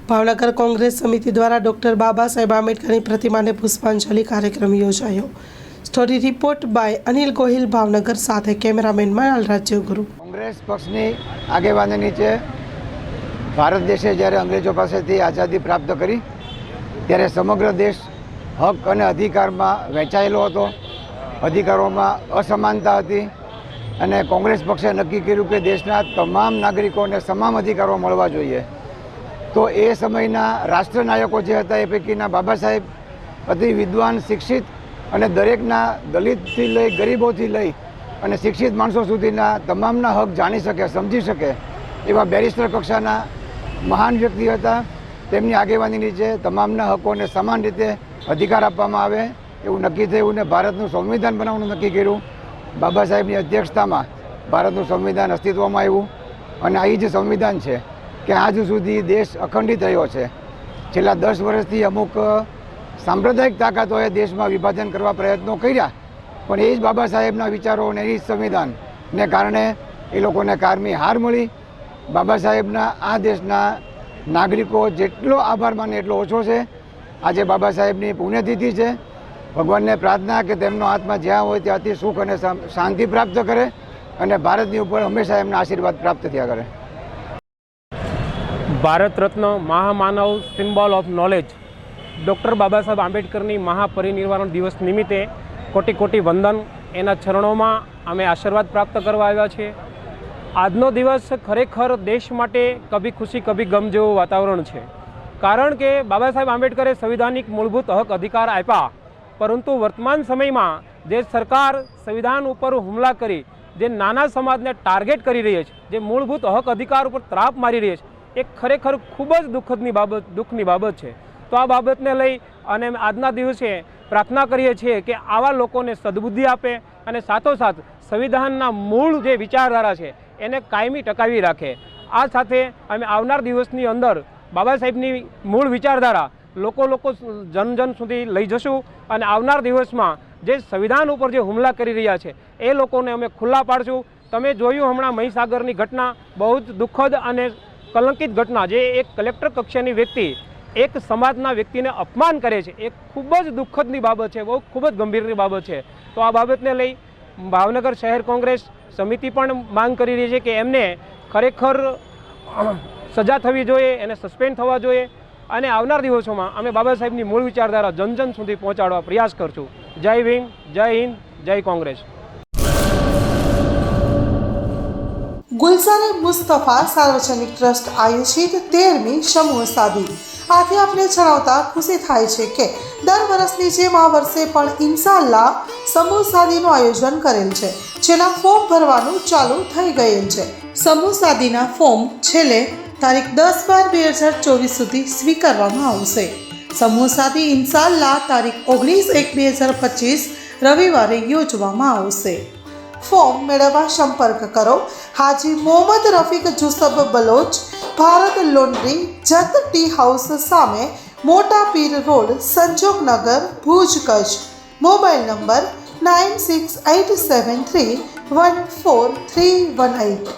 ભાવનગર કોંગ્રેસ સમિતિ દ્વારા ડૉક્ટર બાબા સાહેબ આંબેડકરની પ્રતિમાને પુષ્પાંજલિ કાર્યક્રમ યોજાયો। Story report by Anil Gohil, Bhavnagar, સાથે કેમેરામેન મનાલ રાજ્યગુરુ। કોંગ્રેસ પક્ષની આગેવાની નીચે ભારત દેશે જ્યારે અંગ્રેજો પાસેથી આઝાદી પ્રાપ્ત કરી ત્યારે સમગ્ર દેશ હક અને અધિકારમાં વહેંચાયેલો હતો। અધિકારોમાં અસમાનતા હતી અને કોંગ્રેસ પક્ષે નક્કી કર્યું કે દેશના તમામ નાગરિકોને તમામ અધિકારો મળવા જોઈએ। તો એ સમયના રાષ્ટ્રનાયકો જે હતા એ પૈકીના બાબા સાહેબ અતિ વિદ્વાન, શિક્ષિત અને દરેકના દલિતથી લઈ ગરીબોથી લઈ અને શિક્ષિત માણસો સુધીના તમામના હક જાણી શકે, સમજી શકે એવા બેરિસ્ટર કક્ષાના મહાન વ્યક્તિ હતા। તેમની આગેવાની નીચે તમામના હકોને સમાન રીતે અધિકાર આપવામાં આવે એવું નક્કી થયું ને ભારતનું સંવિધાન બનાવવાનું નક્કી કર્યું। બાબા સાહેબની અધ્યક્ષતામાં ભારતનું સંવિધાન અસ્તિત્વમાં આવ્યું અને આ જ સંવિધાન છે કે આજ સુધી દેશ અખંડિત રહ્યો છે। છેલ્લા 10 વર્ષથી અમુક સાંપ્રદાયિક તાકાતોએ દેશમાં વિભાજન કરવા પ્રયત્નો કર્યા, પણ એ જ બાબા સાહેબના વિચારો અને એ જ સંવિધાનને કારણે એ લોકોને કારમી હાર મળી। બાબા સાહેબના આ દેશના નાગરિકો જેટલો આભાર માને એટલો ઓછો છે। આજે બાબા સાહેબની પુણ્યતિથિ છે। ભગવાનને પ્રાર્થના કે તેમનો આત્મા જ્યાં હોય ત્યાં અતિ સુખ અને શાંતિ પ્રાપ્ત કરે અને ભારતની ઉપર હંમેશા એમના આશીર્વાદ પ્રાપ્ત થયા કરે। Bharat Ratna મહામાનવ symbol of knowledge doctor Baba Saheb આંબેડકરની મહાપરિનિર્વાણ દિવસ નિમિત્તે કોટી કોટી વંદન। એના ચરણોમાં અમે આશીર્વાદ પ્રાપ્ત કરવા આવ્યા છીએ। આજનો દિવસ ખરેખર દેશ માટે કભી ખુશી કભી ગમ જેવું વાતાવરણ છે, કારણ કે બાબા સાહેબ આંબેડકરે સંવિધાનિક મૂળભૂત હક અધિકાર આપ્યા, પરંતુ વર્તમાન સમયમાં જે સરકાર સંવિધાન ઉપર હુમલા કરી જે નાના સમાજને ટાર્ગેટ કરી રહી છે, જે મૂળભૂત હક અધિકાર ઉપર ત્રાપ મારી રહી છે, એ ખરેખર ખૂબ જ દુઃખની બાબત છે। તો આ બાબતને લઈ અને આજના દિવસે પ્રાર્થના કરીએ છીએ કે આવા લોકોને સદબુદ્ધિ આપે અને સાથોસાથ સંવિધાનના મૂળ જે વિચારધારા છે એને કાયમી ટકાવી રાખે। આ સાથે અમે આવનાર દિવસની અંદર બાબા સાહેબની મૂળ વિચારધારા લોકો જન સુધી લઈ જશું અને આવનાર દિવસમાં જે સંવિધાન ઉપર જે હુમલા કરી રહ્યા છે એ લોકોને અમે ખુલ્લા પાડશું। તમે જોયું હમણાં મહીસાગરની ઘટના, બહુ જ દુઃખદ અને કલંકિત ઘટના, જે એક કલેક્ટર કક્ષાની વ્યક્તિ એક સમાજના વ્યક્તિને અપમાન કરે છે, એ ખૂબ જ દુઃખદની બાબત છે, બહુ ખૂબ જ ગંભીરની બાબત છે। તો આ બાબતને લઈ ભાવનગર શહેર કોંગ્રેસ સમિતિ પણ માંગ કરી રહી છે કે એમને ખરેખર સજા થવી જોઈએ, એને સસ્પેન્ડ થવા જોઈએ અને આવનાર દિવસોમાં અમે બાબા સાહેબની મૂળ વિચારધારા જન સુધી પહોંચાડવા પ્રયાસ કરશું। જય ભીમ, જય હિન્દ, જય કોંગ્રેસ। ગુલઝાર મુસ્તફા સાર્વજનિક ટ્રસ્ટ આયોજિત 13મી સમૂહ સાદી। આથી આપણે જણાવતા ખુશી થાય છે કે દર વર્ષની જેમ આ વર્ષે પણ ઇન્શાઅલ્લાહ સમૂહ સાદીનું આયોજન કરેલ છે, જેના ફોર્મ ભરવાનું ચાલુ થઈ ગયેલ છે। સમૂહ સાદીના ફોર્મ છેલ્લે તારીખ 10/12/2024 સુધી સ્વીકારવામાં આવશે। સમૂહ સાદી ઇન્શાઅલ્લાહ તારીખ 19/1/2025 રવિવારે યોજવામાં આવશે। ફોર્મ મેળવવા સંપર્ક કરો Haji Mohammad Rafiq Jusab Baloch, Bharat laundry, Jat tea house સામે, Mota Pir road, Sanjognagar, Bhuj, Kutch. Mobile number 9687314318।